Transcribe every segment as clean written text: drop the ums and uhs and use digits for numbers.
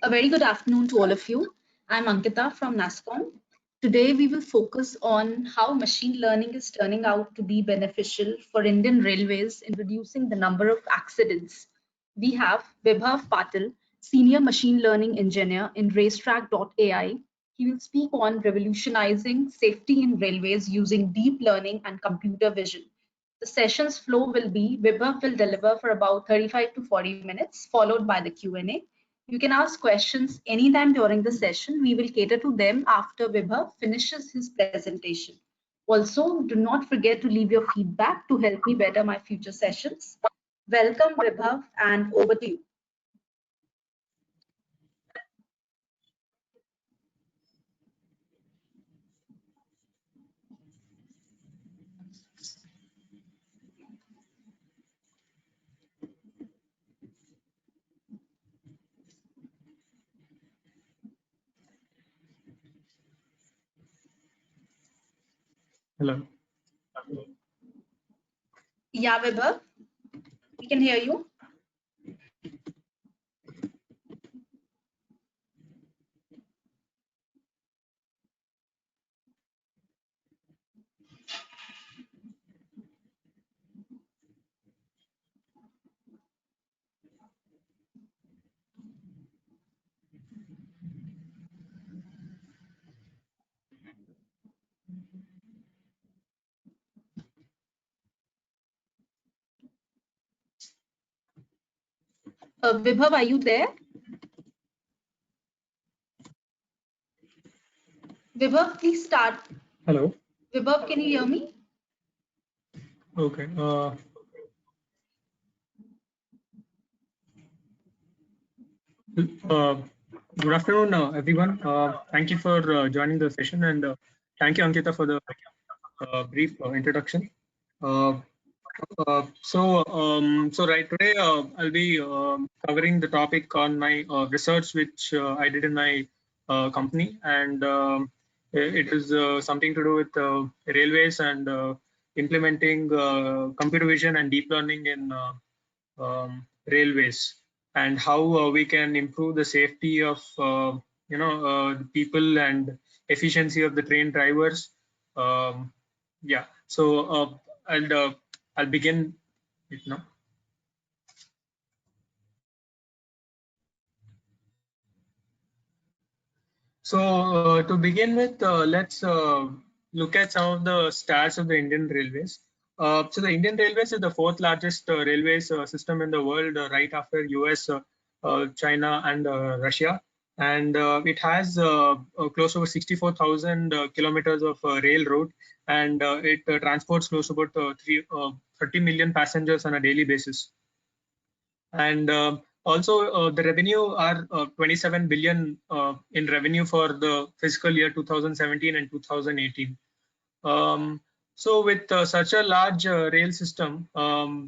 A very good afternoon to all of you. I'm Ankita from NASSCOM. Today we will focus on how machine learning is turning out to be beneficial for Indian Railways in reducing the number of accidents. We have Vibhav Patil, Senior Machine Learning Engineer in Racetrack.ai. He will speak on revolutionizing safety in railways using deep learning and computer vision. The session's flow will be Vibhav will deliver for about 35 to 40 minutes, followed by the Q&A. You can ask questions anytime during the session. We will cater to them after Vibhav finishes his presentation. Also, do not forget to leave your feedback to help me better my future sessions. Welcome, Vibhav, and over to you. Hello. Yeah, Vibhav, we can hear you. Vibhav, are you there? Vibhav, please start. Hello. Vibhav, can you hear me? Okay. Good afternoon, everyone. Thank you for joining the session, and thank you, Ankita, for the brief introduction. So right today I'll be covering the topic on my research, which I did in my company, and it is something to do with railways and implementing computer vision and deep learning in railways, and how we can improve the safety of the people and efficiency of the train drivers. Yeah, so I'll begin it now. So to begin with, let's look at some of the stats of the Indian Railways. So the Indian Railways is the fourth largest railways system in the world, right after US, China, and Russia. And it has close to over 64,000 kilometers of railroad, and it transports close to about 30 million passengers on a daily basis. And also the revenue are 27 billion in revenue for the fiscal year 2017 and 2018. So with such a large rail system,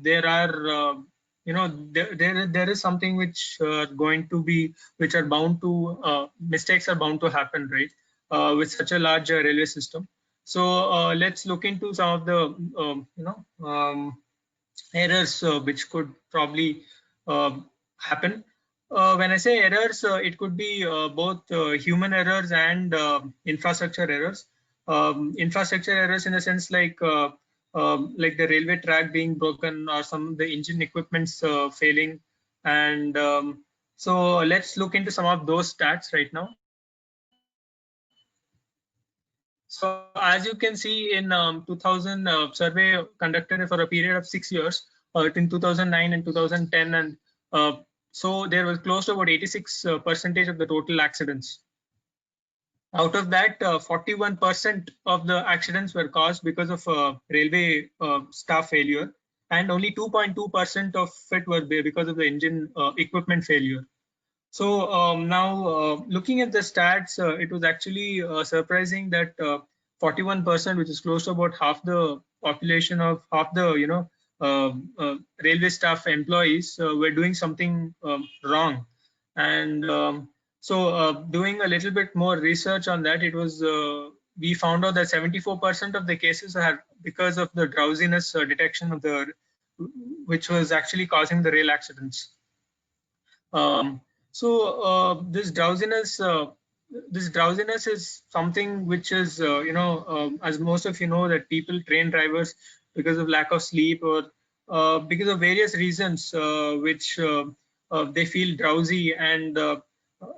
there are there is something which which are bound to mistakes are bound to happen, right, with such a large railway system. So let's look into some of the errors which could probably happen. When I say errors, it could be both human errors and infrastructure errors. Infrastructure errors in a sense like the railway track being broken or some of the engine equipments failing. And so let's look into some of those stats right now. So as you can see in 2000 survey conducted for a period of 6 years, in 2009 and 2010, and so there was close to about 86% of the total accidents. Out of that, 41% of the accidents were caused because of railway staff failure, and only 2.2% of it was because of the engine equipment failure. So now looking at the stats, it was actually surprising that 41%, which is close to about half the population of half the railway staff employees, were doing something wrong. And so doing a little bit more research on that, it was we found out that 74% of the cases are because of the drowsiness detection of the which was actually causing the rail accidents. This drowsiness is something which is, as most of you know, that people train drivers because of lack of sleep or because of various reasons, which they feel drowsy. And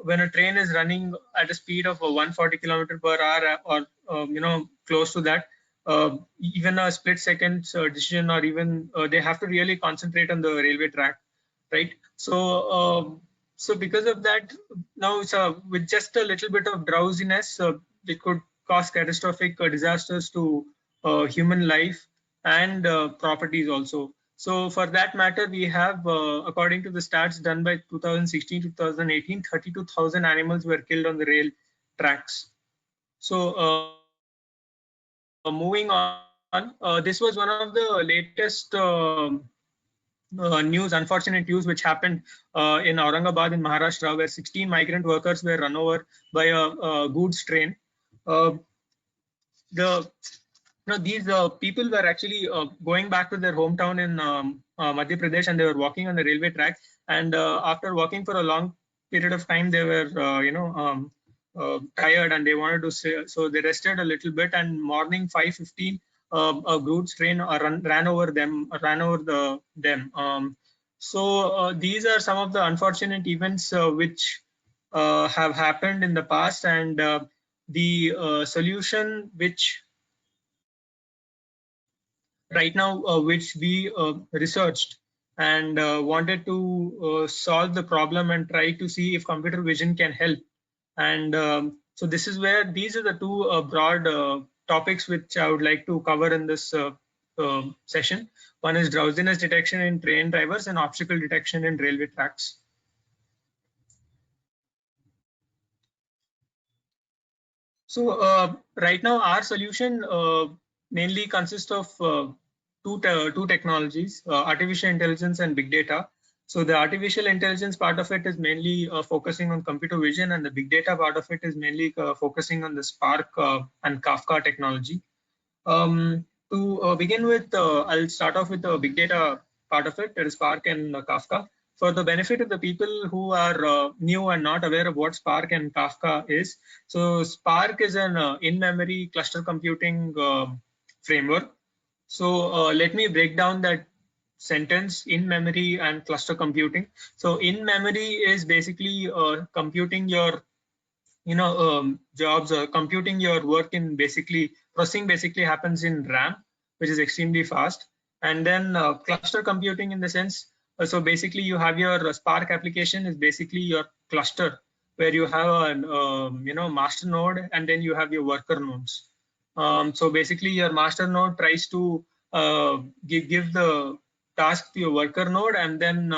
when a train is running at a speed of 140 kilometer per hour, or close to that, even a split second decision, or even they have to really concentrate on the railway track, right? So because of that, now with just a little bit of drowsiness, it could cause catastrophic disasters to human life and properties also. So for that matter, we have, according to the stats done by 2016-2018, 32,000 animals were killed on the rail tracks. So moving on, this was one of the latest unfortunate news which happened in Aurangabad in Maharashtra, where 16 migrant workers were run over by a goods train. These people were actually going back to their hometown in Madhya Pradesh, and they were walking on the railway track. And after walking for a long period of time, they were, tired, and they wanted to stay. So they rested a little bit. And morning 5:15, a goods train ran over them. These are some of the unfortunate events which have happened in the past, and the solution which right now, which we researched and wanted to solve the problem and try to see if computer vision can help. And so this is where these are the two broad topics which I would like to cover in this session. One is drowsiness detection in train drivers and obstacle detection in railway tracks. So right now, our solution mainly consists of two technologies, artificial intelligence and big data. So the artificial intelligence part of it is mainly focusing on computer vision, and the big data part of it is mainly focusing on the Spark and Kafka technology. To begin with, I'll start off with the big data part of it, that is Spark and Kafka. For the benefit of the people who are new and not aware of what Spark and Kafka is, so Spark is an in-memory cluster computing framework. So let me break down that sentence: in-memory and cluster computing. So in-memory is basically computing your jobs, computing your work in processing basically happens in RAM, which is extremely fast. And then cluster computing, in the sense, so basically you have your Spark application is basically your cluster, where you have a master node, and then you have your worker nodes. So basically your master node tries to give the task to your worker node, and then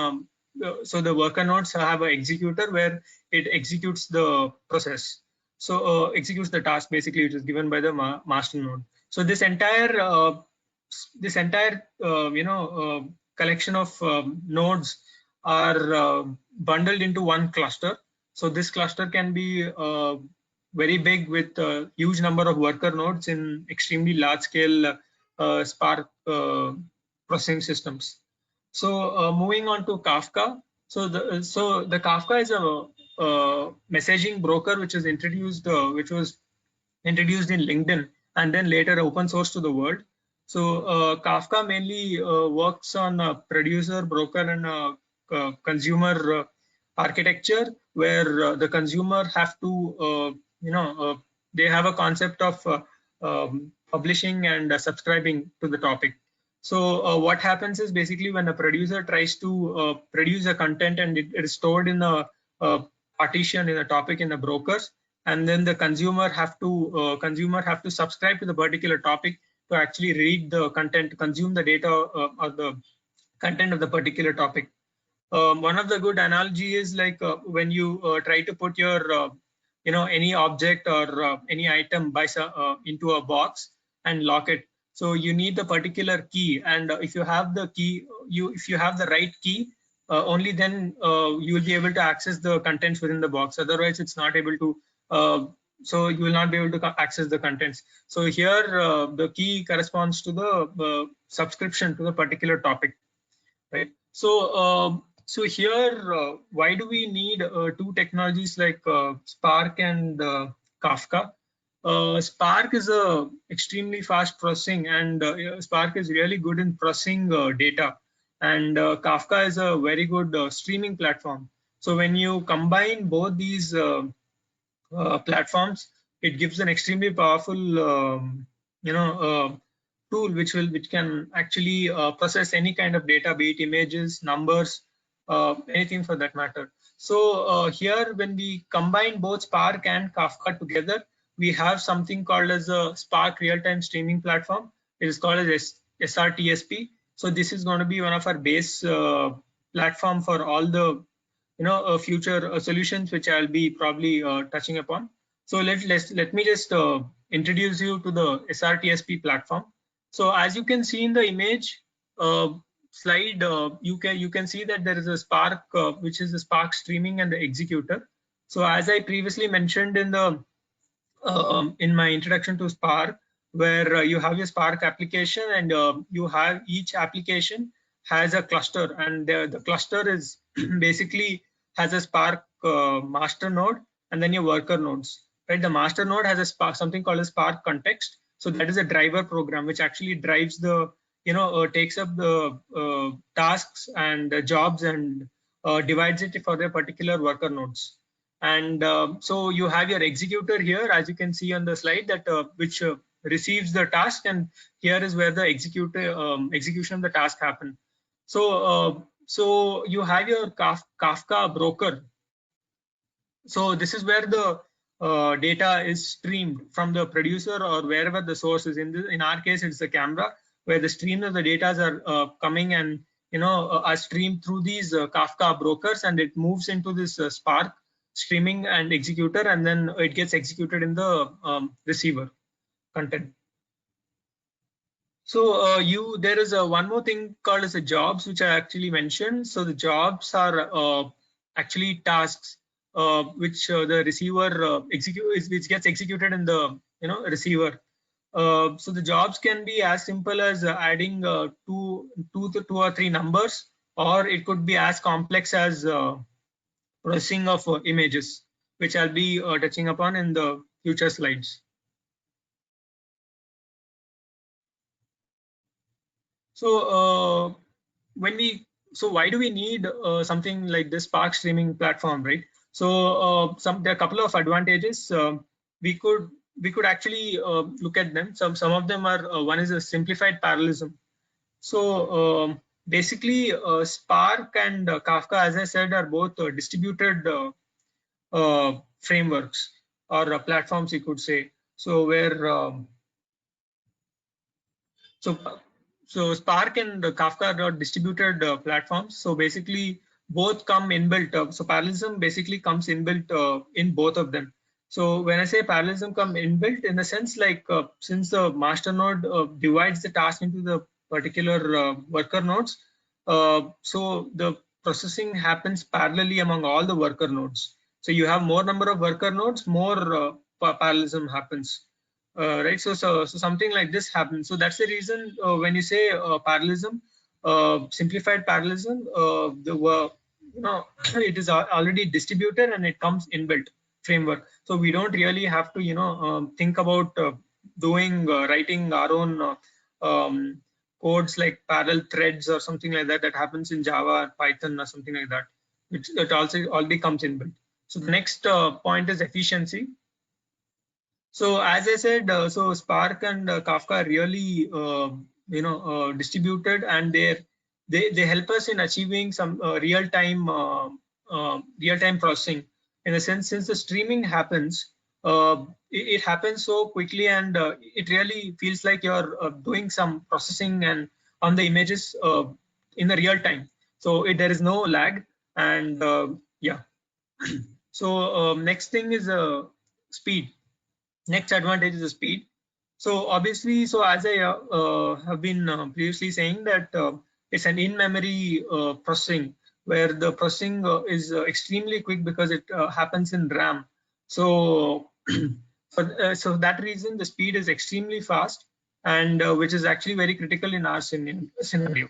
so the worker nodes have an executor where it executes the process. So executes the task basically, which is given by the master node. So this entire collection of nodes are bundled into one cluster. So this cluster can be very big, with a huge number of worker nodes in extremely large scale Spark processing systems. So moving on to Kafka. So the Kafka is a messaging broker which was introduced in LinkedIn, and then later open source to the world. So Kafka mainly works on a producer, broker, and consumer architecture, where the consumer have to they have a concept of publishing and subscribing to the topic. So what happens is, basically, when a producer tries to produce a content, and it is stored in a partition in a topic in the brokers, and then the consumer have to subscribe to the particular topic to actually read the content, consume the data or the content of the particular topic. One of the good analogy is like when you try to put your any object or any item into a box and lock it. So you need the particular key, and if you have the key, if you have the right key, only then you will be able to access the contents within the box. Otherwise, it's not able to. So you will not be able to access the contents. So here the key corresponds to the subscription to the particular topic. right? So here, why do we need two technologies like Spark and Kafka? Spark is a extremely fast processing, and Spark is really good in processing data, and Kafka is a very good streaming platform. So when you combine both these platforms, it gives an extremely powerful, tool which can actually process any kind of data, be it images, numbers, anything for that matter. So here, when we combine both Spark and Kafka together, we have something called as a Spark real-time streaming platform. It is called as SRTSP. So this is going to be one of our base platform for all the future solutions which I'll be probably touching upon. So let me just introduce you to the SRTSP platform. So as you can see in the image slide, you can see that there is a Spark, which is the Spark streaming and the executor. So as I previously mentioned in the in my introduction to Spark, where you have your Spark application, and you have each application has a cluster, and the cluster is basically has a Spark master node and then your worker nodes. Right, the master node has a Spark, something called a Spark context. So that is a driver program which actually drives the takes up the tasks and jobs and divides it for their particular worker nodes. And so you have your executor here, as you can see on the slide, that which receives the task, and here is where the execution of the task happen. So you have your Kafka broker. So this is where the data is streamed from the producer or wherever the source is. In our case, it's the camera, where the stream of the data are coming and are streamed through these Kafka brokers, and it moves into this Spark streaming and executor, and then it gets executed in the receiver content. So there is one more thing called as the jobs, which I actually mentioned. So the jobs are actually tasks which the receiver which gets executed in the receiver. So the jobs can be as simple as adding two or three numbers, or it could be as complex as processing of images, which I'll be touching upon in the future slides. So why do we need something like this Spark streaming platform, right? So there are a couple of advantages. We could actually look at them. Some of them are one is a simplified parallelism. So basically, Spark and Kafka, as I said, are both distributed frameworks or platforms, you could say. So where so Spark and Kafka are distributed platforms. So basically, both come inbuilt. So parallelism basically comes inbuilt in both of them. So when I say parallelism come inbuilt, in the sense like since the master node divides the task into the particular worker nodes, so the processing happens parallelly among all the worker nodes. So you have more number of worker nodes, more parallelism happens. Right, so something like this happens. So that's the reason when you say parallelism, simplified parallelism, it is already distributed and it comes inbuilt framework. So we don't really have to think about writing our own codes like parallel threads or something like that happens in Java, Python, or something like that. It also already comes inbuilt. So the next point is efficiency. So as I said, so Spark and Kafka are really distributed, and they help us in achieving some real time processing. In a sense, since the streaming happens, it happens so quickly, and it really feels like you're doing some processing and on the images in the real time. So there is no lag, and yeah. So next thing is speed. Next advantage is the speed. So obviously, so as I have been previously saying that it's an in-memory processing, where the processing is extremely quick because it happens in RAM. So so that reason, the speed is extremely fast, and which is actually very critical in our scenario.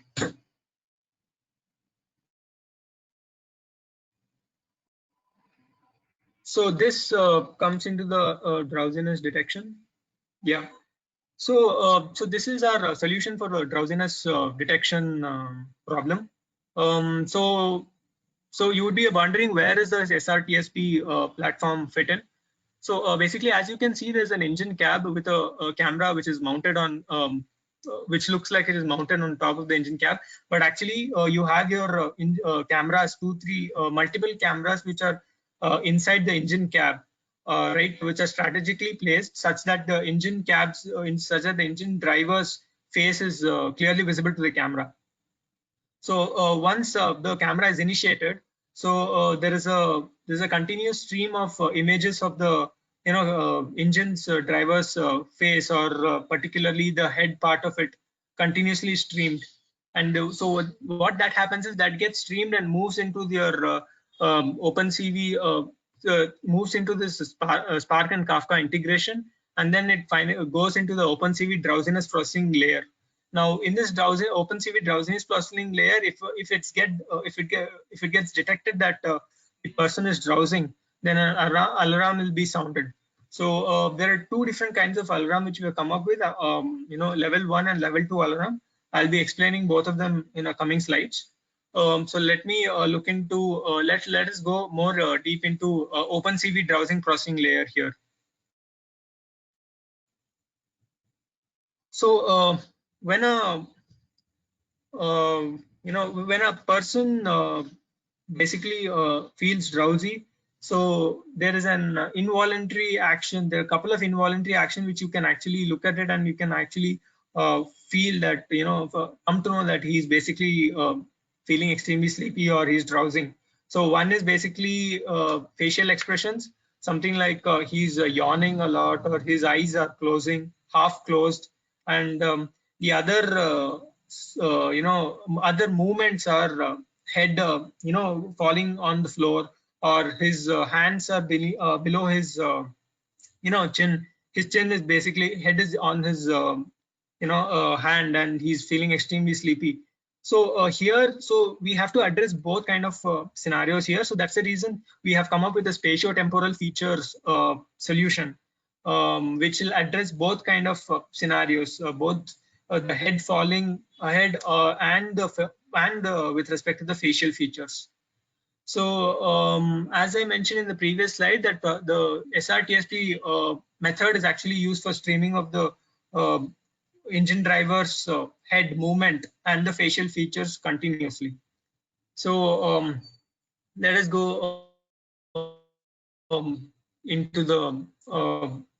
So this comes into the drowsiness detection. Yeah. So so this is our solution for the drowsiness detection problem. So you would be wondering, where is the SRTSP platform fit in? So basically, as you can see, there's an engine cab with a camera which is mounted on, which looks like it is mounted on top of the engine cab. But actually, you have your cameras, multiple cameras which are inside the engine cab, right, which are strategically placed such that the engine cabs, such that the engine driver's face is clearly visible to the camera. So once the camera is initiated, so there's a continuous stream of images of the engine's driver's face, or particularly the head part of it, continuously streamed. And so what that happens is that gets streamed and moves into your OpenCV, moves into this Spark and Kafka integration, and then it finally goes into the OpenCV drowsiness processing layer. Now, in this OpenCV drowsiness processing layer, if it gets detected that the person is drowsing, then an alarm will be sounded. So there are two different kinds of alarm which we have come up with. Level 1 and level 2 alarm. I'll be explaining both of them in our coming slides. So let me look into let us go more deep into OpenCV drowsing processing layer here. So when a when a person basically feels drowsy, so there is an involuntary action. There are a couple of involuntary action which you can actually look at it, and you can actually feel that, come to know that he's basically feeling extremely sleepy or he's drowsing. So one is basically facial expressions, something like he's yawning a lot, or his eyes are closing, half closed, and the other other movements are head falling on the floor, or his hands are below his chin. His chin is basically, head is on his hand, and he's feeling extremely sleepy. So so we have to address both kind of scenarios here. So that's the reason we have come up with a spatio-temporal features solution, which will address both kind of scenarios, both the head falling ahead and with respect to the facial features. So as I mentioned in the previous slide, that the SRTSP method is actually used for streaming of the engine driver's head movement and the facial features continuously. So let us go into the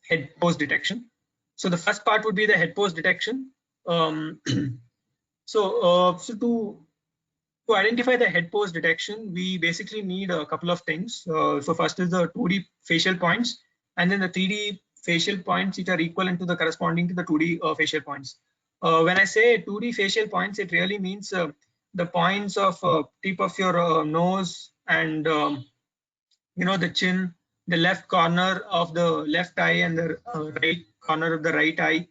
head pose detection. So the first part would be the head pose detection. So to identify the head pose detection, we basically need a couple of things. So first is the 2D facial points, and then the 3D facial points, which are equivalent to the corresponding to the 2D facial points. When I say 2D facial points, it really means the points of tip of your nose, and the chin, the left corner of the left eye, and the right corner of the right eye,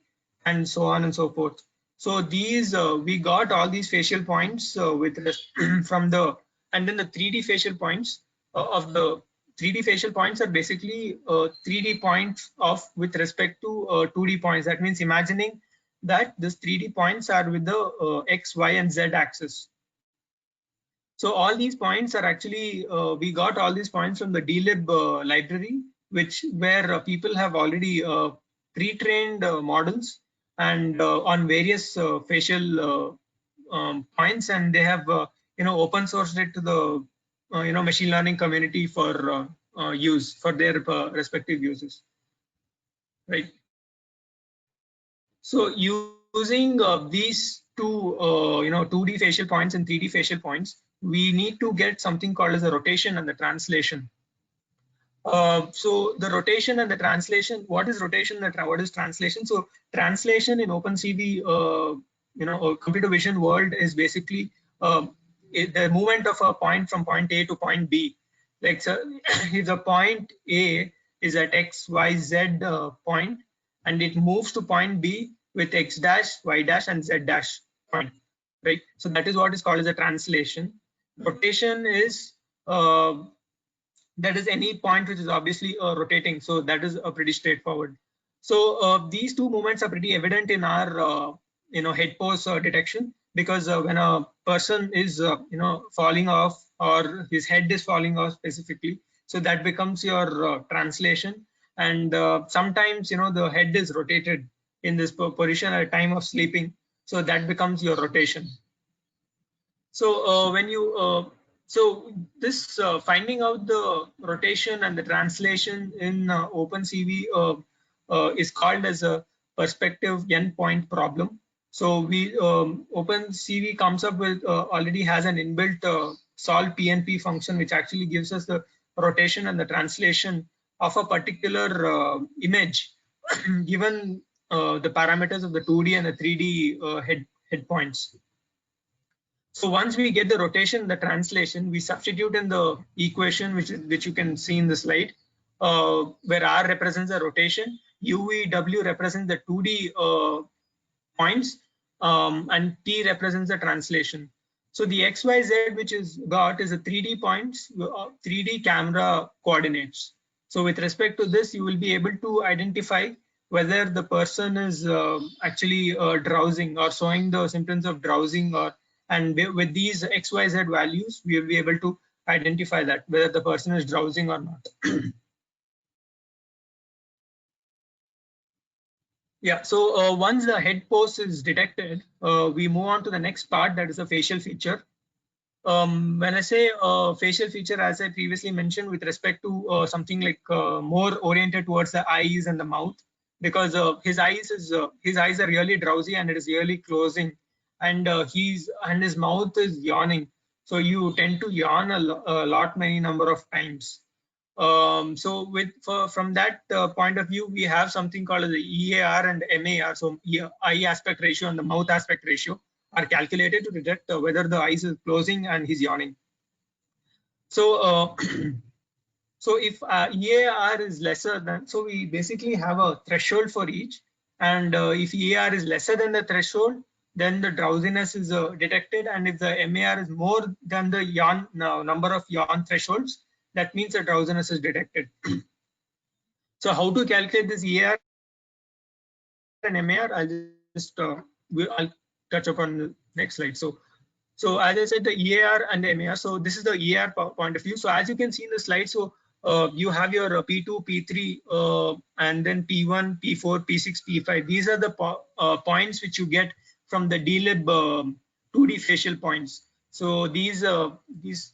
and so on and so forth. So these we got all these facial points from the, and then the 3D facial points of the 3D facial points are basically 3D points with respect to 2D points. That means imagining that these 3D points are with the X, Y, and Z axis. So all these points are actually, we got all these points from the DLib library, where people have already pre-trained models and on various facial points, and they have open sourced it to the machine learning community for use for their respective uses, right? So using these two 2D facial points and 3D facial points, we need to get something called as a rotation and the translation. So the rotation and the translation, what is rotation and what is translation? So translation in OpenCV, computer vision world, is basically the movement of a point from point A to point B. Like, so if the point A is at X, Y, Z point, and it moves to point B with X dash, Y dash, and Z dash point, right? So that is what is called as a translation. Rotation is that is any point which is obviously rotating. So that is pretty straightforward. So these two movements are pretty evident in our head pose detection, because when a person is falling off, or his head is falling off specifically, so that becomes your translation. And sometimes the head is rotated in this position at time of sleeping, so that becomes your rotation. So when you so this finding out the rotation and the translation in OpenCV is called as a perspective endpoint problem. So we OpenCV comes up with already has an inbuilt solve PNP function, which actually gives us the rotation and the translation of a particular image given the parameters of the 2D and the 3D head points. So once we get the rotation, the translation, we substitute in the equation, which you can see in the slide, where R represents the rotation, UVW represents the 2D points, and T represents the translation. So the XYZ which is got is a 3D points, 3D camera coordinates. So with respect to this, you will be able to identify whether the person is actually drowsing or showing the symptoms of drowsing, and with these XYZ values, we will be able to identify that whether the person is drowsing or not. Yeah, so once the head pose is detected, we move on to the next part, that is a facial feature. When I say facial feature, as I previously mentioned, with respect to something like more oriented towards the eyes and the mouth, because his eyes are really drowsy and it is really closing, and his mouth is yawning. So you tend to yawn a lot, many number of times. So from that point of view, we have something called the EAR and MAR. So eye aspect ratio and the mouth aspect ratio are calculated to detect whether the eyes is closing and he's yawning. So so if EAR is lesser than, so we basically have a threshold for each, and if EAR is lesser than the threshold, then the drowsiness is detected, and if the MAR is more than the yawn number of yawn thresholds, that means the drowsiness is detected. So how to calculate this EAR and MAR? I'll touch upon the next slide. So as I said, the EAR and the MAR. So this is the EAR point of view. So as you can see in the slide, so you have your P2, P3, and then P1, P4, P6, P5. These are the points which you get from the DLib 2D facial points. So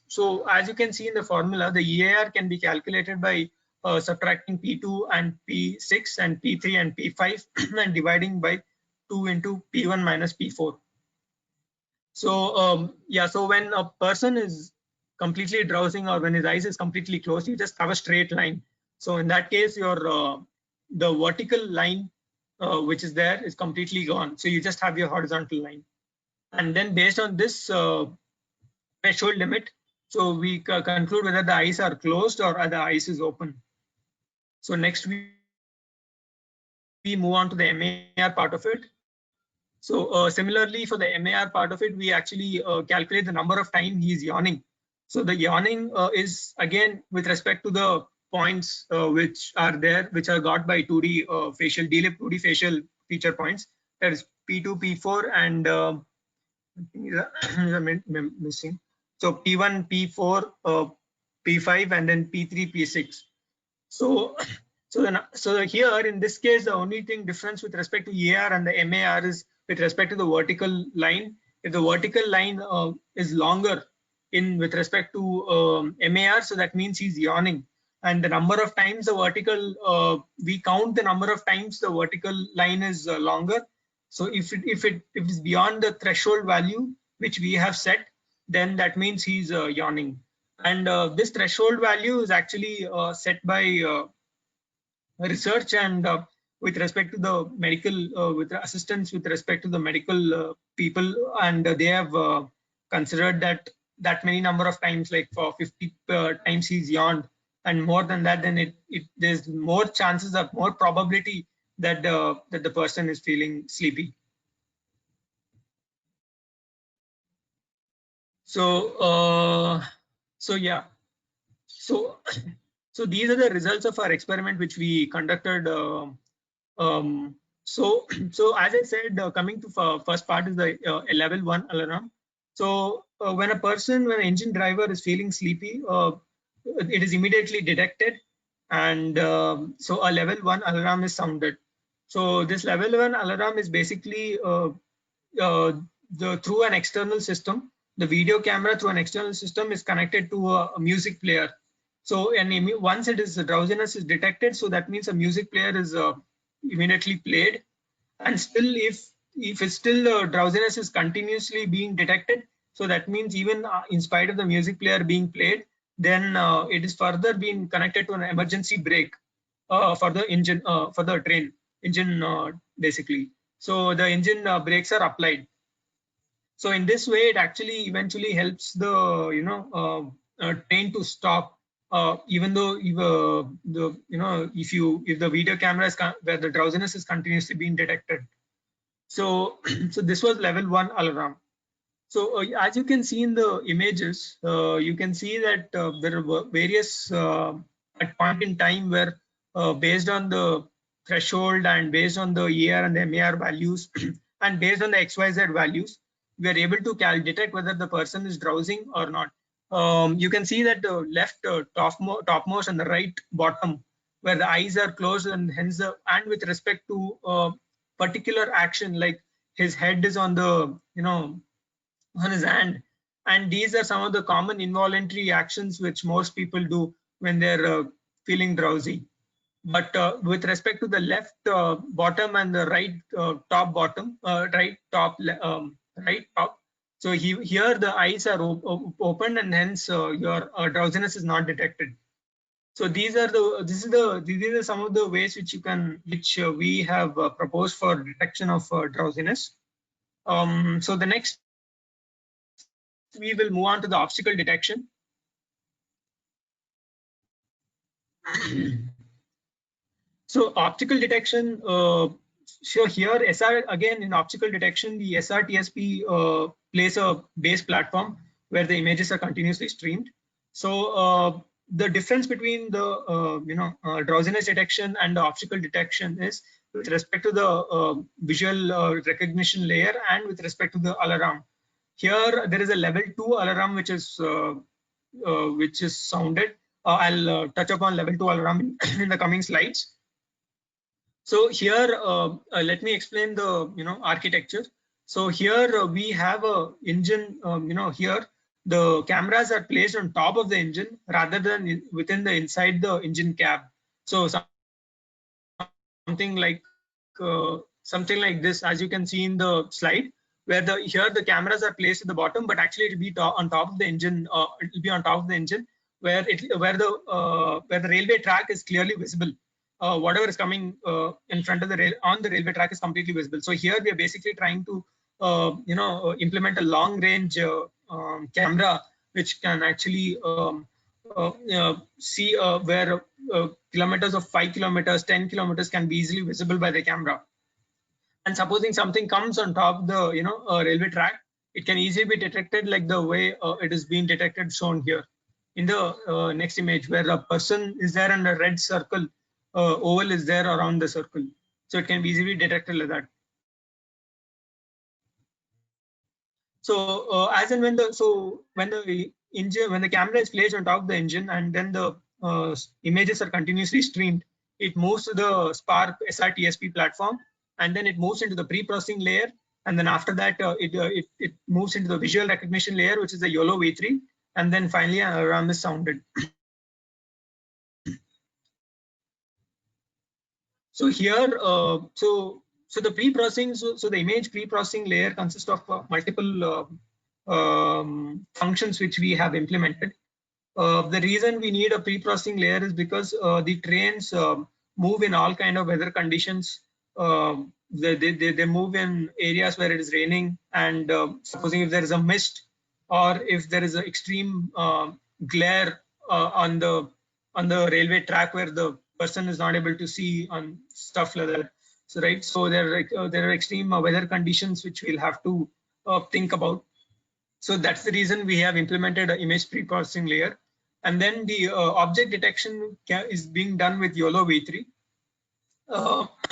so as you can see in the formula, the EAR can be calculated by subtracting P2 and P6 and P3 and P5 and dividing by 2 into P1 minus P4. So yeah, so when a person is completely drowsing or when his eyes is completely closed, you just have a straight line. So in that case, your the vertical line which is there is completely gone. So you just have your horizontal line. And then based on this threshold limit, so we conclude whether the eyes are closed or the eyes is open. So next we move on to the MAR part of it. So similarly for the MAR part of it, we actually calculate the number of time he is yawning. So the yawning is again with respect to the points which are there, which are got by 2D facial DLib 2D facial feature points. That is P2, P4, and missing. So P1, P4, P5, and then P3, P6. So so here in this case, the only thing difference with respect to EAR and the MAR is with respect to the vertical line. If the vertical line is longer with respect to MAR, so that means he's yawning. And the number of times the vertical, we count the number of times the vertical line is longer. So if it is beyond the threshold value which we have set, then that means he's yawning. And this threshold value is actually set by research, and with respect to the medical, with assistance with respect to the medical people, and they have considered that many number of times, like for 50 times he's yawned, and more than that, then there's more chances of more probability that that the person is feeling sleepy. So so yeah. So, so these are the results of our experiment which we conducted. So as I said, coming to first part is the level 1 alarm. So when an engine driver is feeling sleepy, it is immediately detected, and so a level 1 alarm is sounded. So this level 1 alarm is basically through an external system. The video camera through an external system is connected to a music player. So once it is drowsiness is detected, so that means a music player is immediately played. And still, if it's still drowsiness is continuously being detected, so that means even in spite of the music player being played, then it is further being connected to an emergency brake for the engine, for the train engine basically. So the engine brakes are applied. So in this way, it actually eventually helps the train to stop, even though if the video camera is where the drowsiness is continuously being detected. So so this was level 1 alarm. So as you can see in the images, you can see that there were various at point in time where based on the threshold and based on the ER and the MAR values and based on the XYZ values, we are able to detect whether the person is drowsing or not. You can see that the left topmost and the right bottom, where the eyes are closed, and hence and with respect to particular action, like his head is on the on his hand, and these are some of the common involuntary actions which most people do when they're feeling drowsy. But with respect to the left bottom and the right top bottom, right top, so here the eyes are open, and hence your drowsiness is not detected. So these are some of the ways which we have proposed for detection of drowsiness. So the next we will move on to the obstacle detection. So optical detection, so here SR again in optical detection, the SRTSP plays a base platform where the images are continuously streamed. So the difference between the drowsiness detection and the optical detection is with respect to the visual recognition layer and with respect to the alarm. Here there is a level 2 alarm which is sounded. I'll touch upon level 2 alarm in the coming slides. So here, let me explain the architecture. So here we have a engine. Here the cameras are placed on top of the engine rather than within the inside the engine cab. So something like this, as you can see in the slide, where here the cameras are placed at the bottom, but actually it will be on top of the engine. It will be on top of the engine where the railway track is clearly visible. Whatever is coming in front of the railway track is completely visible. So here we are basically trying to implement a long range camera which can actually see where kilometers of 5 kilometers, 10 kilometers can be easily visible by the camera. And supposing something comes on top of the railway track, it can easily be detected like the way it is being detected shown here in the next image, where a person is there and a red circle oval is there around the circle. So it can be easily detected like that. So as and when the camera is placed on top of the engine and then the images are continuously streamed, it moves to the Spark SRTSP platform, and then it moves into the pre-processing layer, and then after that it moves into the visual recognition layer, which is the YOLO V3, and then finally an alarm is sounded. So here, so the pre-processing, so the image pre-processing layer consists of multiple functions which we have implemented. The reason we need a pre-processing layer is because the trains move in all kind of weather conditions. They move in areas where it is raining, and supposing if there is a mist or if there is an extreme glare on the railway track where the person is not able to see on stuff like that. So right, so there are extreme weather conditions which we'll have to think about. So that's the reason we have implemented an image pre-processing layer. And then the object detection is being done with YOLO V3,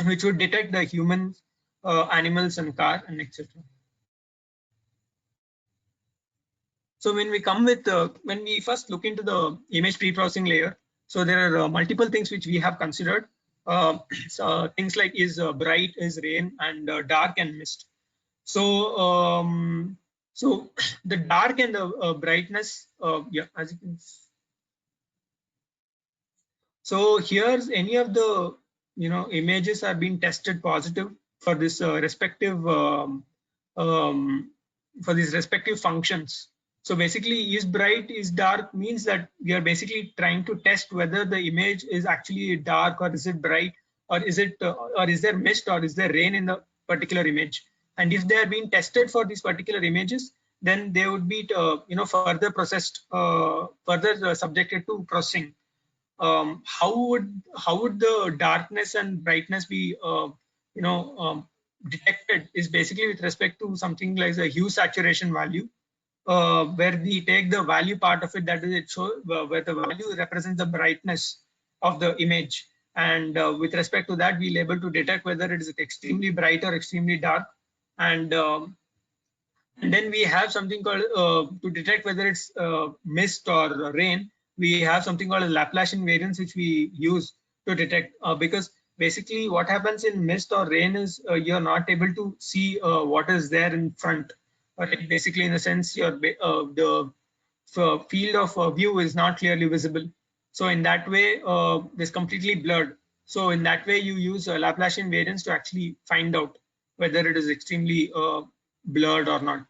which would detect the humans, animals, and car, and etc. So when we come with, when we first look into the image pre-processing layer, so there are multiple things which we have considered. So things like is bright, is rain, and dark and mist. So so the dark and the brightness, yeah, as you can see. So here's any of the images are being tested positive for this respective for these respective functions. So basically, is bright, is dark means that we are basically trying to test whether the image is actually dark or is it bright, or is it or is there mist or is there rain in the particular image. And if they are being tested for these particular images, then they would be further processed, further subjected to processing. How would the darkness and brightness be detected is basically with respect to something like the hue saturation value, where we take the value part of it, that is it show where the value represents the brightness of the image, and with respect to that we'll able to detect whether it is extremely bright or extremely dark. And then we have something called to detect whether it's mist or rain. We have something called a Laplacian variance, which we use to detect, because basically what happens in mist or rain is you're not able to see what is there in front. Right? Basically, in a sense, the field of view is not clearly visible. So in that way, it's completely blurred. So in that way, you use Laplacian variance to actually find out whether it is extremely blurred or not.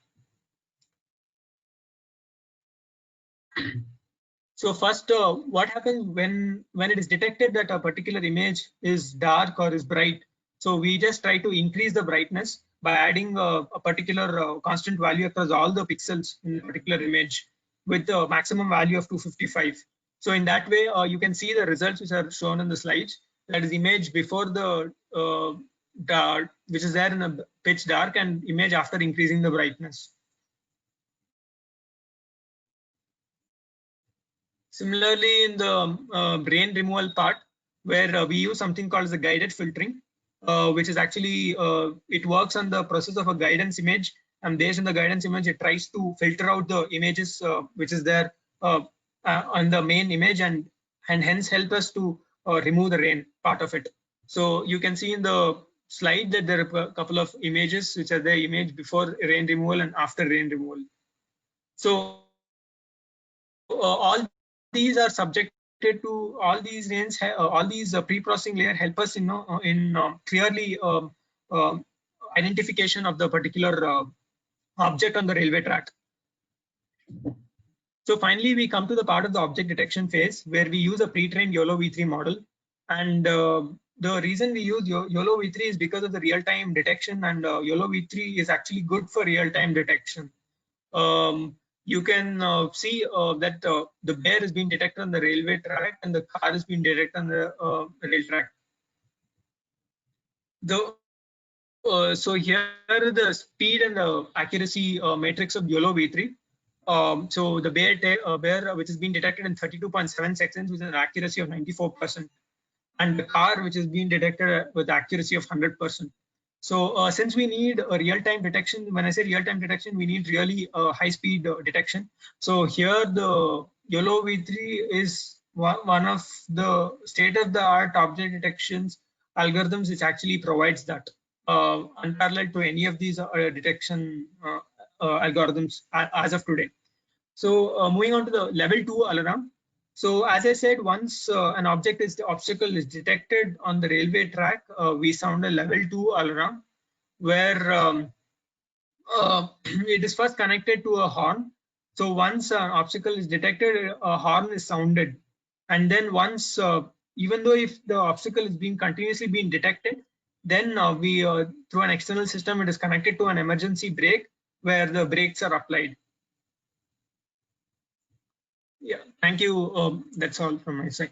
So first, what happens when it is detected that a particular image is dark or is bright? So we just try to increase the brightness by adding a particular constant value across all the pixels in a particular image with a maximum value of 255. So in that way, you can see the results which are shown in the slides. That is image before the dark, which is there in a pitch dark, and image after increasing the brightness. Similarly, in the brain removal part, where we use something called the guided filtering, which is actually, it works on the process of a guidance image, and based on the guidance image, it tries to filter out the images which is there on the main image, and hence help us to remove the rain part of it. So you can see in the slide that there are a couple of images which are the image before rain removal and after rain removal. So all these are subjected to all these range, all these pre-processing layer help us in clearly identification of the particular object on the railway track. So finally, we come to the part of the object detection phase where we use a pre-trained YOLO V3 model. And the reason we use YOLO V3 is because of the real-time detection, and YOLO V3 is actually good for real-time detection. You can see that the bear is being detected on the railway track and the car is being detected on the rail track. So here are the speed and the accuracy matrix of YOLO V3. So the bear which is being detected in 32.7 seconds with an accuracy of 94%, and the car which is being detected with accuracy of 100%. So since we need a real-time detection, when I say real-time detection, we need really high-speed detection. So here the YOLO V3 is one of the state-of-the-art object detections algorithms which actually provides that unparalleled to any of these detection algorithms as of today. So moving on to the level 2 alarm. So as I said, once an obstacle is detected on the railway track, we sound a level 2 alarm where it is first connected to a horn. So once an obstacle is detected, a horn is sounded. And then once, even though if the obstacle is being continuously being detected, then we through an external system, it is connected to an emergency brake where the brakes are applied. Yeah, thank you. That's all from my side.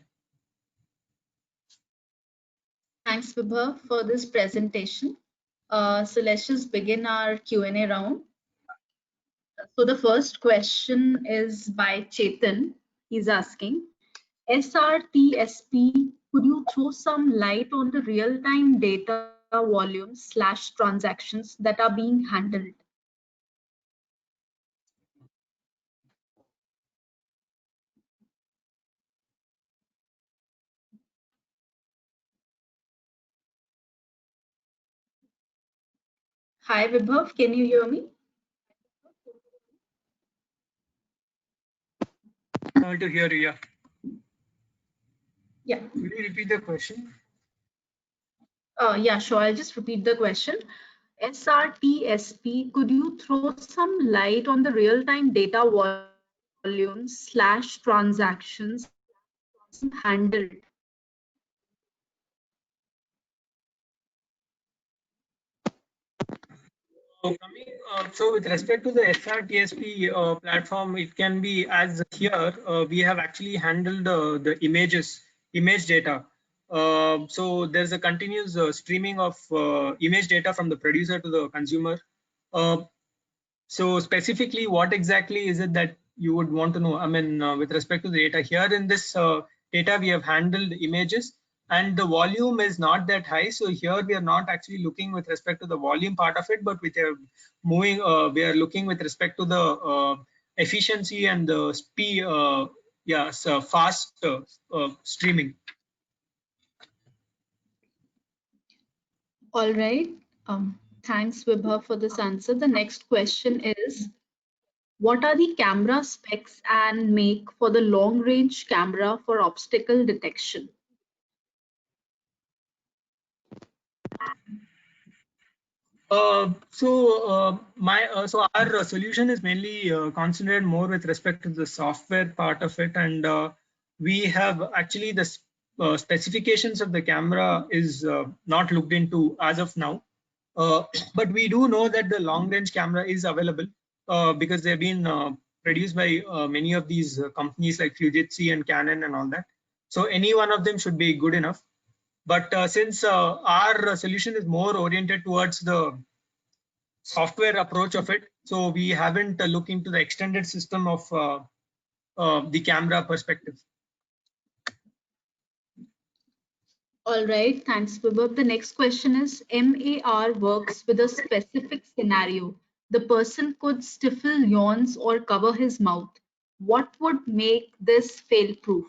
Thanks, Vibha, for this presentation. So let's just begin our Q&A round. So the first question is by Chetan. He's asking, SRTSP, could you throw some light on the real-time data volumes/transactions that are being handled? Hi, Vibhav, can you hear me? To hear you. Yeah. Yeah. Will you repeat the question? Yeah, sure. I'll just repeat the question. SRTSP, could you throw some light on the real-time data volumes/transactions handled? So with respect to the SRTSP platform, it can be as here we have actually handled the image data. So there's a continuous streaming of image data from the producer to the consumer. Uh, so specifically, what exactly is it that you would want to know? I mean, with respect to the data here in this data, we have handled images and the volume is not that high. So here we are not actually looking with respect to the volume part of it, but with a moving, we are looking with respect to the efficiency and the speed, fast streaming. All right. Thanks, Vibha, for this answer. The next question is, what are the camera specs and make for the long-range camera for obstacle detection? So our solution is mainly concentrated more with respect to the software part of it, and we have actually the specifications of the camera is not looked into as of now. But we do know that the long range camera is available because they've been produced by many of these companies like Fujitsu and Canon and all that. So any one of them should be good enough. But since our solution is more oriented towards the software approach of it, so we haven't looked into the extended system of the camera perspective. All right, thanks, Vibhav. The next question is, MAR works with a specific scenario. The person could stifle yawns or cover his mouth. What would make this fail-proof?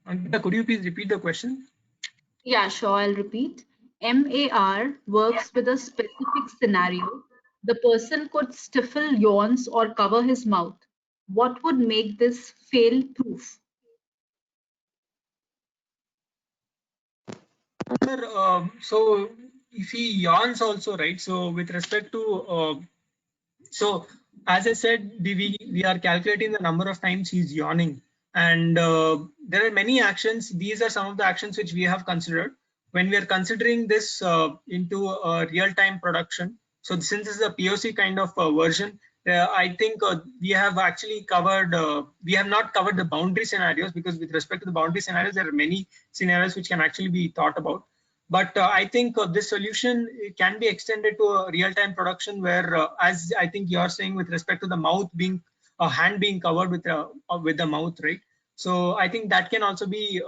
Ankita, could you please repeat the question? Yeah, sure, I'll repeat. MAR works with a specific scenario. The person could stifle yawns or cover his mouth. What would make this fail-proof? Sir, so if he yawns also, right? So with respect to so as I said, we are calculating the number of times he's yawning, and there are many actions. These are some of the actions which we have considered when we are considering this into a real-time production. So since this is a POC kind of version, I think we have actually covered. We have not covered the boundary scenarios because with respect to the boundary scenarios, there are many scenarios which can actually be thought about. But I think this solution can be extended to a real-time production where, as I think you are saying, with respect to the mouth being a hand being covered with the mouth, right? So I think that can also be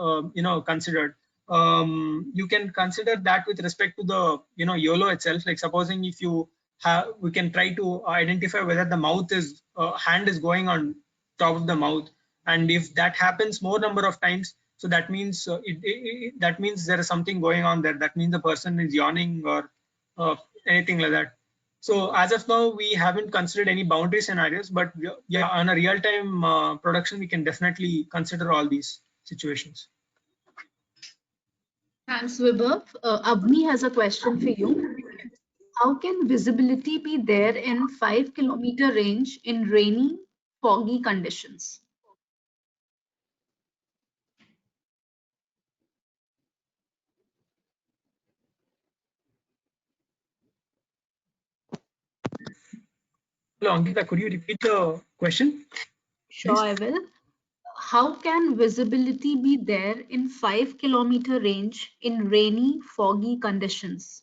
considered. You can consider that with respect to the YOLO itself. Like supposing if you have, we can try to identify whether the mouth is hand is going on top of the mouth, and if that happens more number of times, so that means that means there is something going on there. That means the person is yawning or anything like that. So as of now, we haven't considered any boundary scenarios, but yeah, on a real-time production, we can definitely consider all these situations. Thanks, Vibhav. Avni has a question for you. How can visibility be there in 5 kilometer range in rainy, foggy conditions? Hello, Ankita, could you repeat the question, Sure, please? I will. How can visibility be there in 5 kilometer range in rainy, foggy conditions?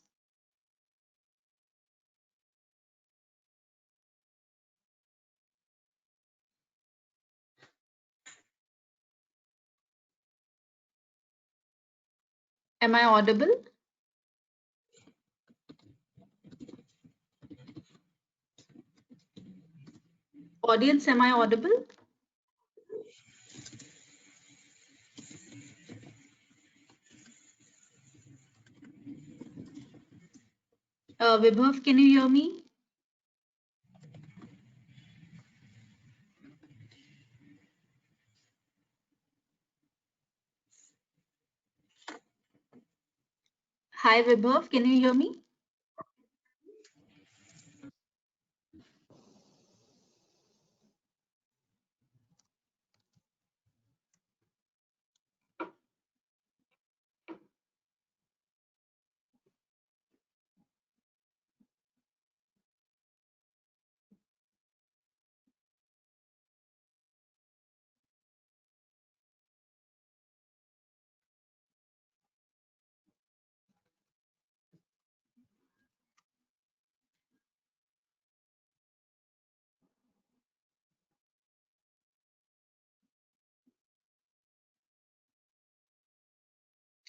Am I audible? Audience, am I audible? Vibhav, can you hear me? Hi, Vibhav, can you hear me?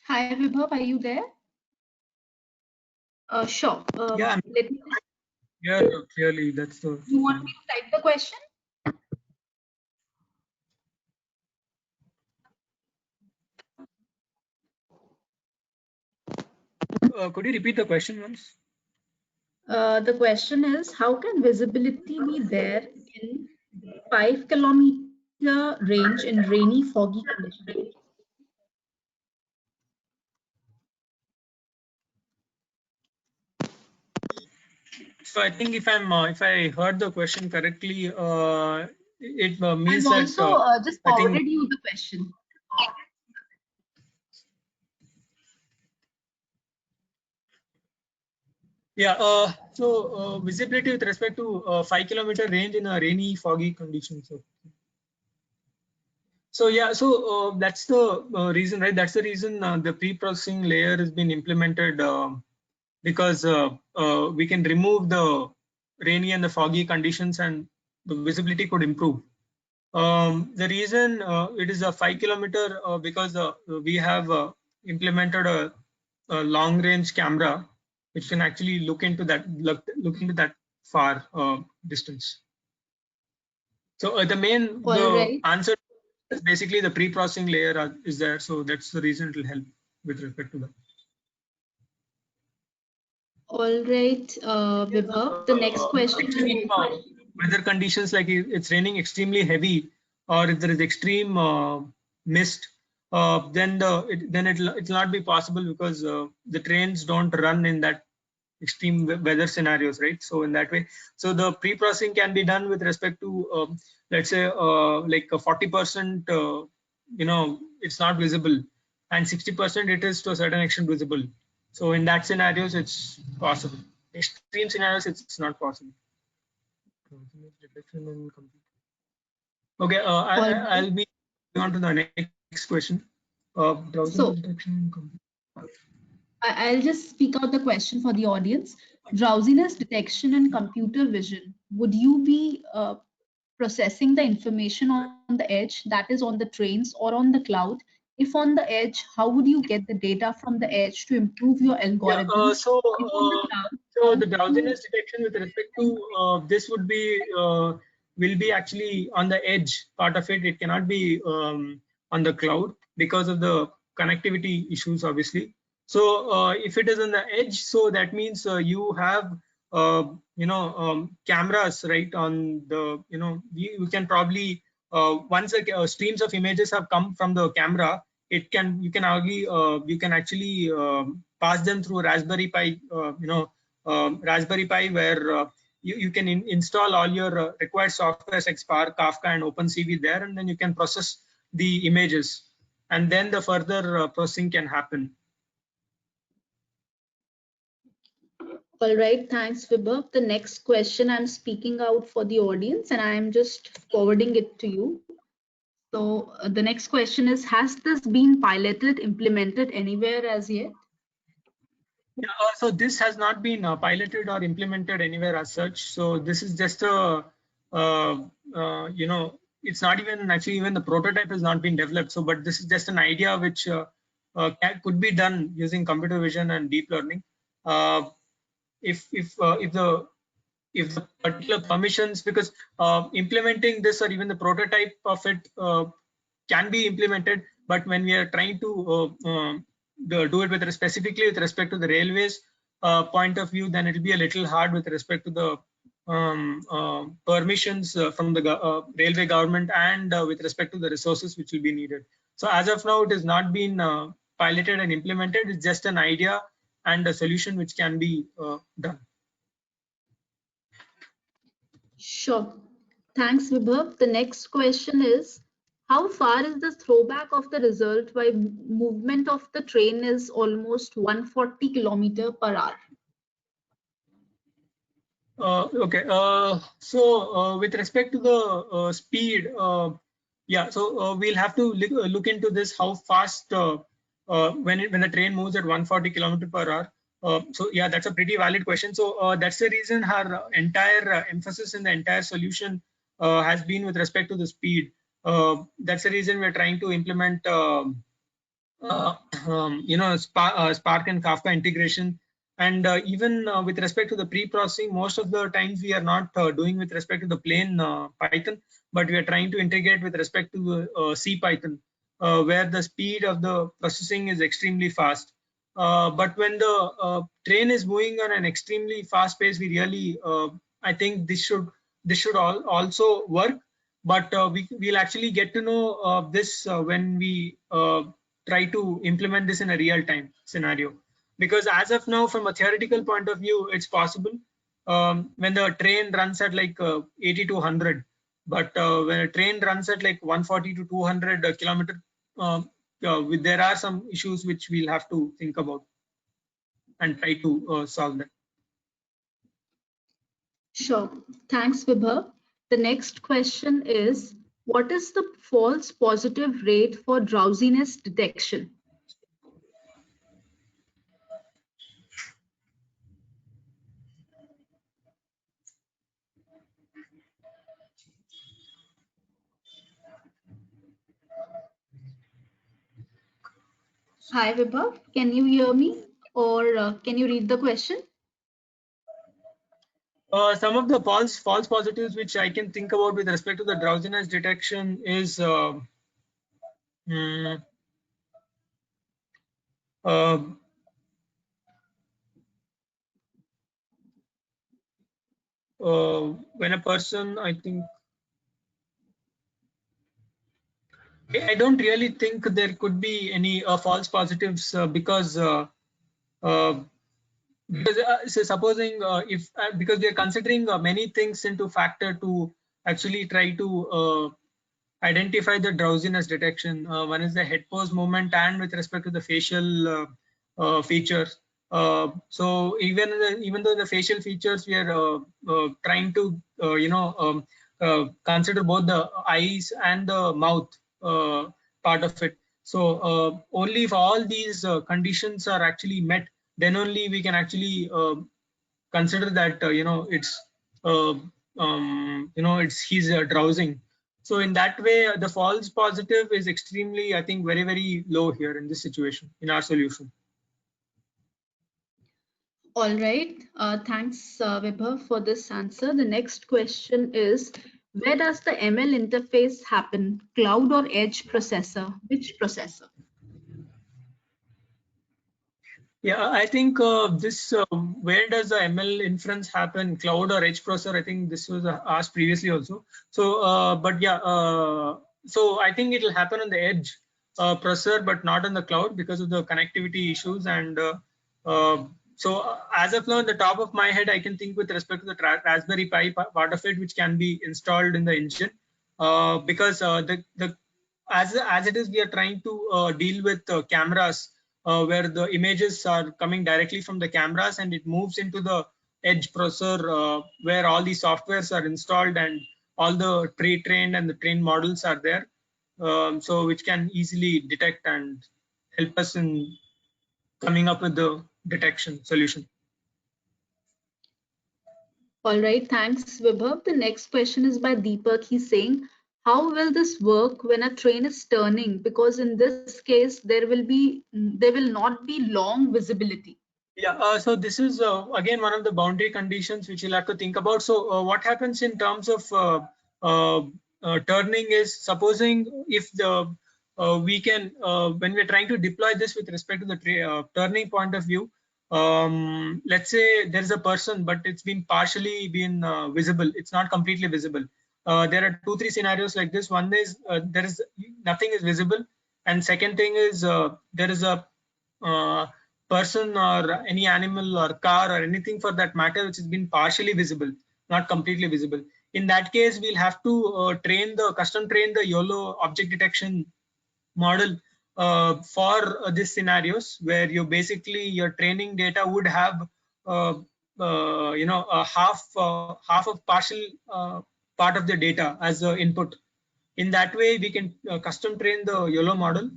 Hi, Vibhav, are you there? Sure. Yeah, Let me. yeah, clearly that's the. You want me to type the question? Could you repeat the question once? The question is, how can visibility be there in 5 kilometer range in rainy, foggy conditions? So I think if I heard the question correctly, it I've means that also just I think. forwarded you the question. Yeah, visibility with respect to 5 kilometer range in a rainy, foggy conditions. So yeah, so that's the reason, right? That's the reason the pre-processing layer has been implemented because we can remove the rainy and the foggy conditions, and the visibility could improve. The reason it is a 5 kilometer because we have implemented a long range camera which can actually look into that far distance. So All the right. answer is basically the pre-processing layer is there. So that's the reason it will help with respect to that. All right, Vibhav. The next question Extreme is, weather conditions, like it's raining extremely heavy, or if there is extreme mist, then it'll not be possible because the trains don't run in that extreme weather scenarios, right? So in that way, so the pre-processing can be done with respect to let's say like a 40%, it's not visible, and 60% it is to a certain extent visible. So in that scenarios, it's possible. Extreme scenarios, it's not possible. Okay, all right. I'll be on to the next question. Drowsiness So detection and complete. I'll just speak out the question for the audience. Drowsiness detection and computer vision. Would you be processing the information on the edge, that is on the trains or on the cloud? If on the edge, how would you get the data from the edge to improve your Yeah, algorithms? If on the cloud, so how the would you drowsiness detection with respect to this will be actually on the edge part of it. It cannot be on the cloud because of the connectivity issues, obviously. So if it is on the edge, so that means you have cameras, right? On the you can probably once the streams of images have come from the camera, you can actually pass them through Raspberry Pi, Raspberry Pi, where you can install all your required software like Spark, Kafka, and OpenCV there, and then you can process the images, and then the further processing can happen. All right, thanks, Vibhav. The next question I'm speaking out for the audience and I'm just forwarding it to you. So the next question is, has this been piloted, implemented anywhere as yet? Yeah, so this has not been piloted or implemented anywhere as such. So this is just a, it's not even actually even the prototype has not been developed. So, but this is just an idea which could be done using computer vision and deep learning. If the particular permissions, because implementing this or even the prototype of it can be implemented, but when we are trying to do it specifically with respect to the railways point of view, then it will be a little hard with respect to the permissions from the railway government and with respect to the resources which will be needed. So as of now, it has not been piloted and implemented. It's just an idea and a solution which can be done. Sure. Thanks, Vibhav. The next question is, how far is the throwback of the result while movement of the train is almost 140 km/h? Okay. So with respect to the speed, yeah. So we'll have to look into this. How fast when the train moves at 140 km/h. So yeah, that's a pretty valid question. So that's the reason our entire emphasis in the entire solution has been with respect to the speed. That's the reason we're trying to implement Spark and Kafka integration. And even with respect to the pre-processing, most of the times we are not doing with respect to the plain Python, but we are trying to integrate with respect to C Python, where the speed of the processing is extremely fast. But when the train is moving on an extremely fast pace, we really, I think this should also work. But we'll actually get to know this when we try to implement this in a real-time scenario. Because as of now, from a theoretical point of view, it's possible when the train runs at like 80 to 100. But when a train runs at like 140 to 200 kilometer, there are some issues which we'll have to think about and try to solve that. Sure. Thanks, Vibhav. The next question is, what is the false positive rate for drowsiness detection? Hi, Vibhav. Can you hear me, or can you read the question? Some of the false positives which I can think about with respect to the drowsiness detection is when a person, I think, I don't really think there could be any false positives because so supposing if because we are considering many things into factor to actually try to identify the drowsiness detection. One is the head pose movement and with respect to the facial features. So even though the facial features, we are trying to consider both the eyes and the mouth part of it. So only if all these conditions are actually met, then only we can actually consider that he's drowsing. So in that way, the false positive is extremely, I think, very, very low here in this situation, in our solution. All right. Thanks, Vibhav, for this answer. The next question is, where does the ML interface happen? Cloud or edge processor? Which processor? Yeah, I think where does the ML inference happen, cloud or edge processor? I think this was asked previously also. So, but yeah, so I think it will happen on the edge processor, but not on the cloud because of the connectivity issues. And so as of now, on the top of my head, I can think with respect to the Raspberry Pi part of it, which can be installed in the engine because as it is, we are trying to deal with cameras where the images are coming directly from the cameras and it moves into the edge processor where all the softwares are installed and all the pre-trained and the trained models are there. So which can easily detect and help us in coming up with the detection solution. All right, thanks, Vibhav. The next question is by Deepak. He's saying, How will this work when a train is turning? Because in this case, there will not be long visibility. Yeah, so this is again one of the boundary conditions which you'll have to think about. So what happens in terms of uh, turning is, supposing if the we can when we're trying to deploy this with respect to the turning point of view, let's say there is a person but it's been partially been visible, it's not completely visible. There are 2-3 scenarios like this. One is there is nothing is visible, and second thing is there is a person or any animal or car or anything for that matter which has been partially visible, not completely visible. In that case, we'll have to custom train the YOLO object detection model for these scenarios, where you basically your training data would have a half of partial part of the data as the input. In that way, we can custom train the YOLO model,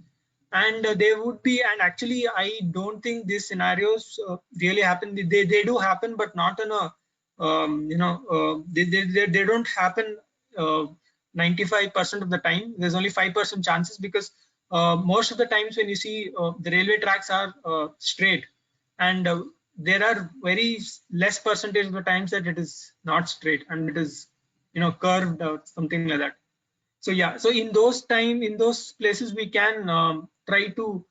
and there would be, and actually I don't think these scenarios really happen. They do happen, but not in a they don't happen 95% of the time. There's only 5% chances, because most of the times when you see the railway tracks are straight, and there are very less percentage of the times that it is not straight and it is curved or something like that. So yeah, so in those places we can try to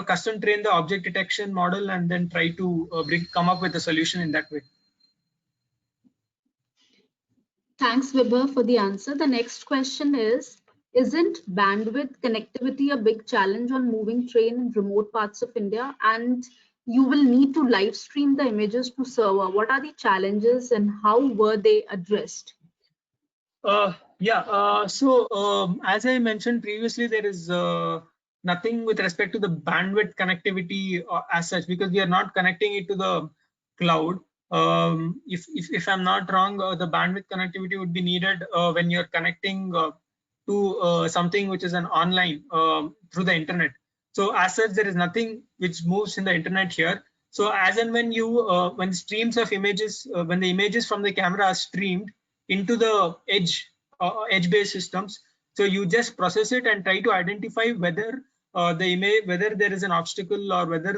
custom train the object detection model, and then try to come up with a solution in that way. Thanks, Vibha, for the answer. The next question is, isn't bandwidth connectivity a big challenge on moving train in remote parts of India? And you will need to live stream the images to server. What are the challenges and how were they addressed? Yeah, so as I mentioned previously, there is nothing with respect to the bandwidth connectivity as such, because we are not connecting it to the cloud. If I'm not wrong, the bandwidth connectivity would be needed when you're connecting to something which is an online through the internet. So as such, there is nothing which moves in the internet here. So as and when when streams of images, when the images from the camera are streamed into the edge-based systems, so you just process it and try to identify whether whether there is an obstacle, or whether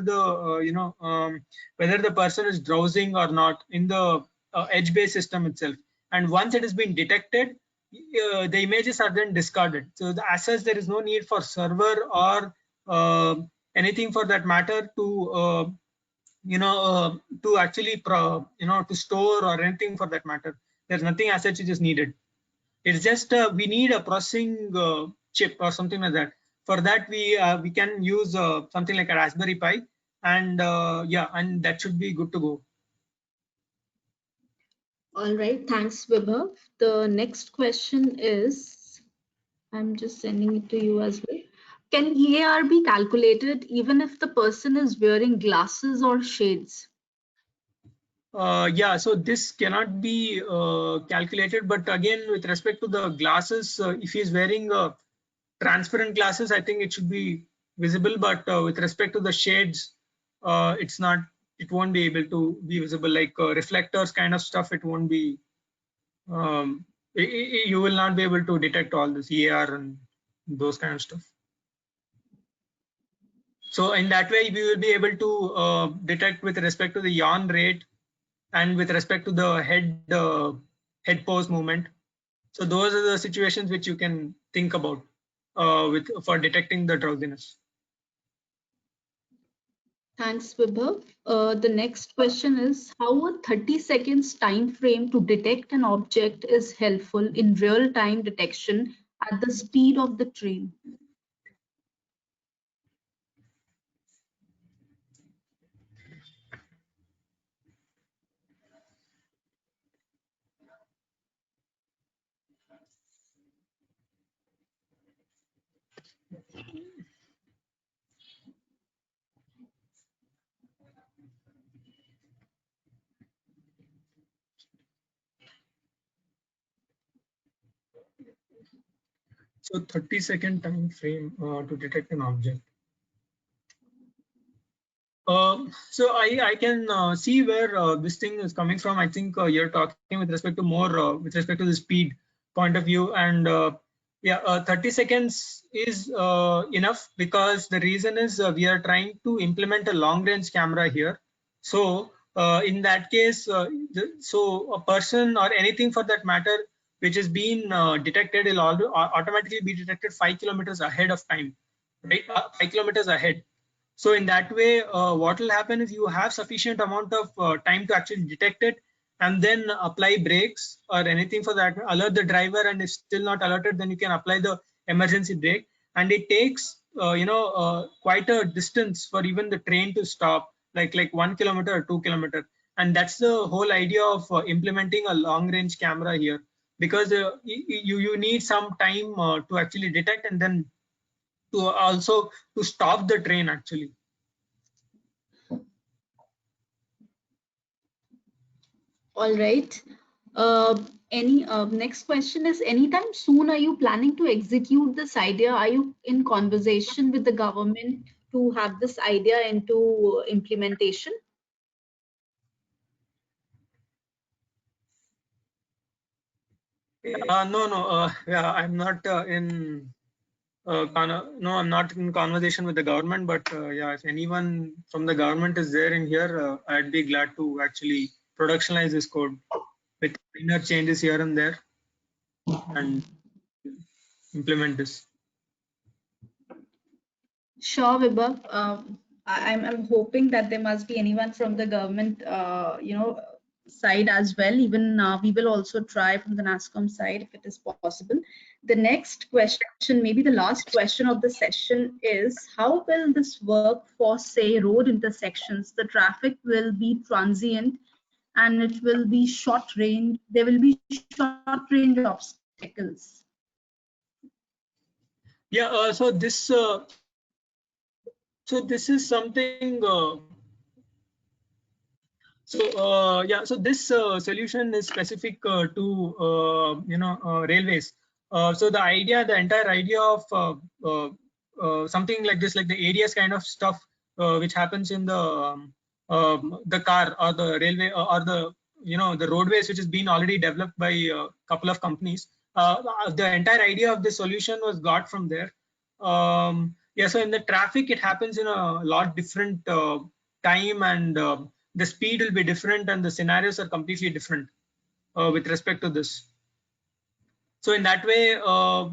whether the person is drowsing or not in the edge-based system itself. And once it has been detected, the images are then discarded. So as such, there is no need for server or anything for that matter to actually to store or anything for that matter. There's nothing as such which is needed. It's just we need a processing chip or something like that. For that, we can use something like a Raspberry Pi, and yeah, and that should be good to go. All right, thanks, Vibhav. The next question is, I'm just sending it to you as well. Can EAR be calculated even if the person is wearing glasses or shades? Yeah, so this cannot be calculated, but again, with respect to the glasses, if he is wearing transparent glasses, I think it should be visible. But with respect to the shades, it's not. It won't be able to be visible. Like reflectors kind of stuff, it won't be. You will not be able to detect all this EAR and those kind of stuff. So in that way, we will be able to detect with respect to the yawn rate and with respect to the head pose movement. So those are the situations which you can think about for detecting the drowsiness. Thanks, Vibhav. The next question is, how a 30 seconds time frame to detect an object is helpful in real-time detection at the speed of the train? So 30-second time frame to detect an object. So I can see where this thing is coming from. I think you're talking with respect to more with respect to the speed. point of view. And yeah, 30 seconds is enough, because the reason is we are trying to implement a long range camera here. So in that case, so a person or anything for that matter which is being detected will automatically be detected 5 kilometers ahead of time, right? 5 kilometers ahead. So in that way, what will happen is you have sufficient amount of time to actually detect it, and then apply brakes or anything for that, alert the driver, and if still not alerted, then you can apply the emergency brake. And it takes quite a distance for even the train to stop, like 1 kilometer or 2 kilometer. And that's the whole idea of implementing a long range camera here, because you need some time to actually detect, and then to also to stop the train actually. All right. Any next question is, anytime soon are you planning to execute this idea? Are you in conversation with the government to have this idea into implementation? No, yeah, I'm not no, I'm not in conversation with the government, but yeah, if anyone from the government is there in here, I'd be glad to actually productionize this code with minor changes here and there and implement this. Sure, Vibhav. I'm hoping that there must be anyone from the government, side as well. Even we will also try from the NASSCOM side if it is possible. The next question, maybe the last question of the session, is how will this work for, say, road intersections? The traffic will be transient and it will be short range. There will be short range obstacles. Yeah, so this is something. Yeah, so this solution is specific to railways. So the entire idea of something like this, like the ADS kind of stuff, which happens in the car or the railway, or the roadways, which has been already developed by a couple of companies. The entire idea of the solution was got from there. Yeah, so in the traffic, it happens in a lot different time, and the speed will be different, and the scenarios are completely different with respect to this. So in that way, I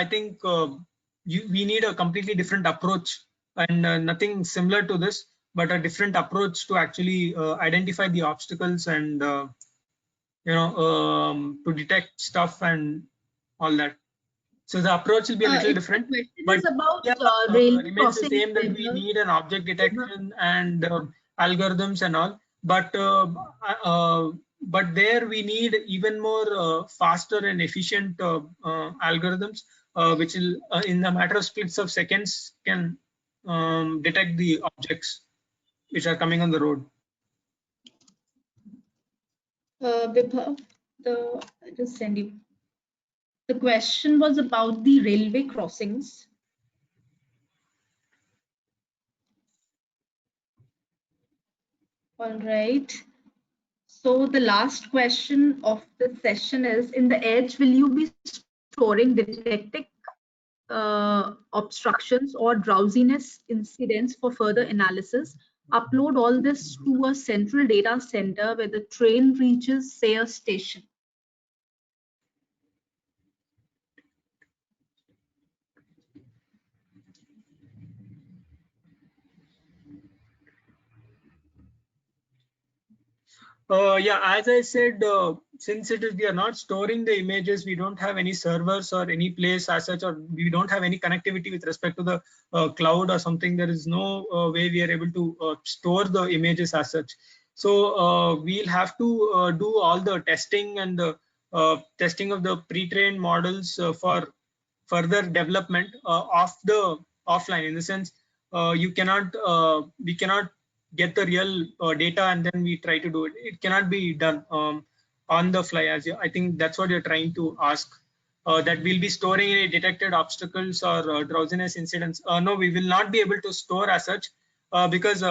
think we need a completely different approach, and nothing similar to this, but a different approach to actually identify the obstacles, and to detect stuff and all that. So the approach will be a little different, but Is about yeah, railway remains the crossing. same, that we need an object detection and algorithms and all. But there we need even more faster and efficient algorithms, which will, in a matter of splits of seconds, can detect the objects which are coming on the road. Vibhav, I just send you. The question was about the railway crossings. All right. So the last question of the session is, in the edge, will you be storing detecting obstructions or drowsiness incidents for further analysis? Upload all this to a central data center where the train reaches, say, a station. Yeah, as I said, since we are not storing the images, we don't have any servers or any place as such, or we don't have any connectivity with respect to the cloud or something. There is no way we are able to store the images as such. So we'll have to do all the testing and the testing of the pre-trained models for further development of the offline. In the sense, we cannot get the real data and then we try to do it. It cannot be done on the fly, as I think that's what you're trying to ask. That we'll be storing any detected obstacles or drowsiness incidents. No, we will not be able to store as such, because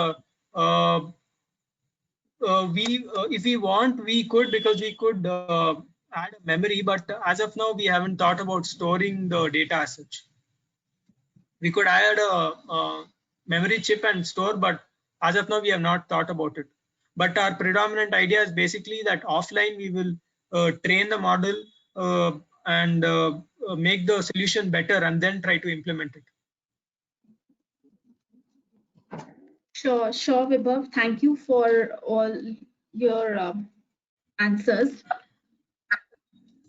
if we want, we could, because we could add a memory, but as of now, we haven't thought about storing the data as such. We could add a memory chip and store, but as of now, we have not thought about it. But our predominant idea is basically that offline we will train the model and make the solution better and then try to implement it. Sure, Vibhav. Thank you for all your answers.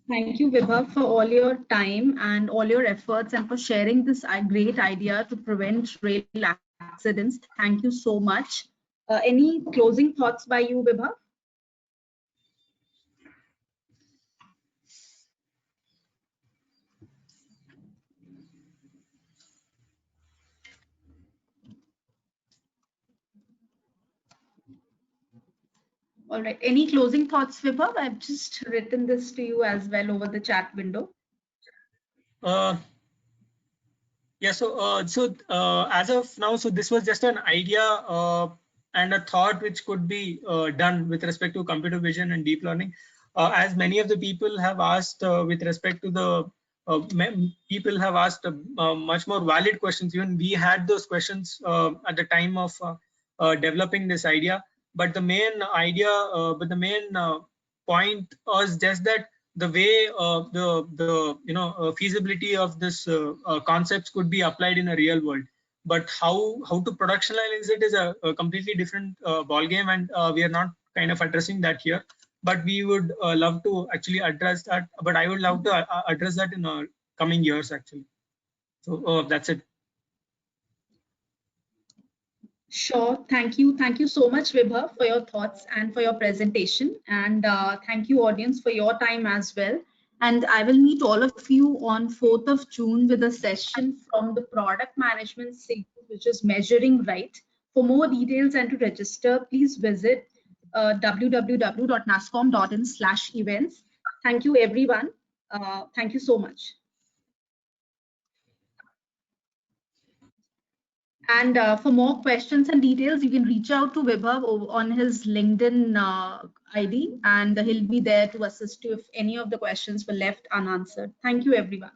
Thank you, Vibhav, for all your time and all your efforts and for sharing this great idea to prevent rail accidents. Thank you so much. Any closing thoughts by you, Vibhav? All right. Any closing thoughts, Vibhav? I've just written this to you as well over the chat window. Yeah, so as of now, so this was just an idea and a thought which could be done with respect to computer vision and deep learning. As many of the people have asked with respect to the people have asked much more valid questions. Even we had those questions at the time of developing this idea. But the main idea, point was just that the way the feasibility of this concepts could be applied in a real world, but how to productionalize it is a completely different ball game, and we are not kind of addressing that here. But we would love to actually address that. But I would love to address that in coming years actually. So that's it. Sure. Thank you. Thank you so much, Vibhav, for your thoughts and for your presentation. And thank you, audience, for your time as well. And I will meet all of you on 4th of June with a session from the product management series, which is Measuring Right. For more details and to register, please visit www.nascom.in/events. Thank you, everyone. Thank you so much. And for more questions and details, you can reach out to Vibhav on his LinkedIn ID, and he'll be there to assist you if any of the questions were left unanswered. Thank you, everyone.